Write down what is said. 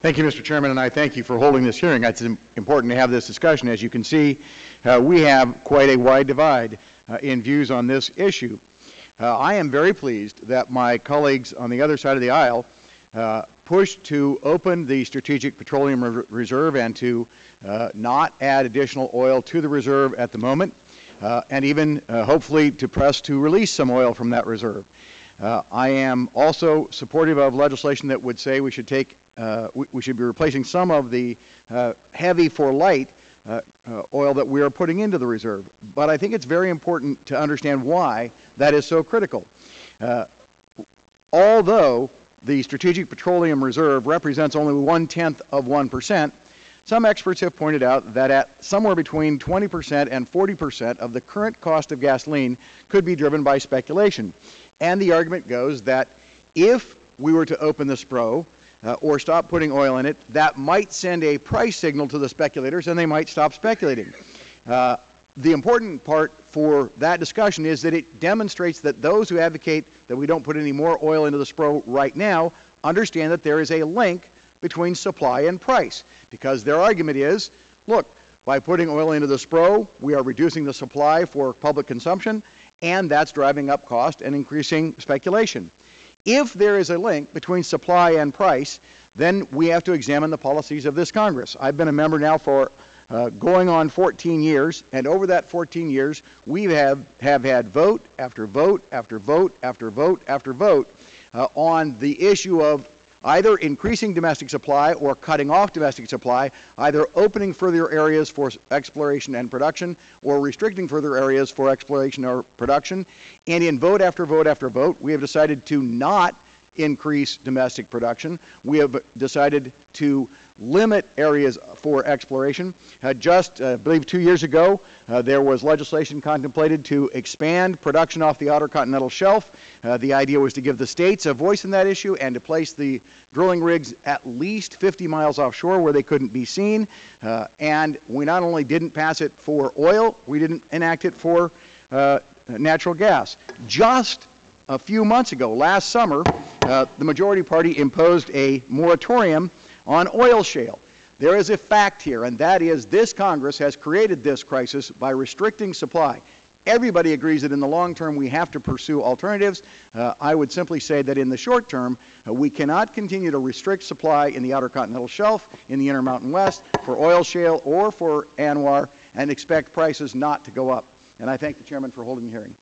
Thank you, Mr. Chairman, and I thank you for holding this hearing. It's important to have this discussion. As you can see, we have quite a wide divide in views on this issue. I am very pleased that my colleagues on the other side of the aisle pushed to open the Strategic Petroleum Reserve and to not add additional oil to the reserve at the moment, and even hopefully to press to release some oil from that reserve. I am also supportive of legislation that would say we should take we should be replacing some of the heavy for light oil that we are putting into the reserve. But I think it's very important to understand why that is so critical. Although the Strategic Petroleum Reserve represents only 1/10 of 1%, some experts have pointed out that at somewhere between 20% and 40% of the current cost of gasoline could be driven by speculation. And the argument goes that if we were to open the SPRO, or stop putting oil in it, that might send a price signal to the speculators and they might stop speculating. The important part for that discussion is that it demonstrates that those who advocate that we don't put any more oil into the SPRO right now understand that there is a link between supply and price, because their argument is, look, by putting oil into the SPRO, we are reducing the supply for public consumption, and that's driving up cost and increasing speculation. If there is a link between supply and price, then we have to examine the policies of this Congress. I've been a member now for going on 14 years, and over that 14 years, we have had vote after vote after vote after vote after vote on the issue of either increasing domestic supply or cutting off domestic supply, either opening further areas for exploration and production or restricting further areas for exploration or production. And in vote after vote after vote, we have decided to not increase domestic production. We have decided to limit areas for exploration. I believe 2 years ago, there was legislation contemplated to expand production off the Outer Continental Shelf. The idea was to give the states a voice in that issue and to place the drilling rigs at least 50 miles offshore where they couldn't be seen. And we not only didn't pass it for oil, we didn't enact it for natural gas. Just a few months ago, last summer, the majority party imposed a moratorium on oil shale. There is a fact here, and that is this Congress has created this crisis by restricting supply. Everybody agrees that in the long term we have to pursue alternatives. I would simply say that in the short term, we cannot continue to restrict supply in the Outer Continental Shelf, in the Intermountain West, for oil shale or for ANWR, and expect prices not to go up. And I thank the Chairman for holding the hearing.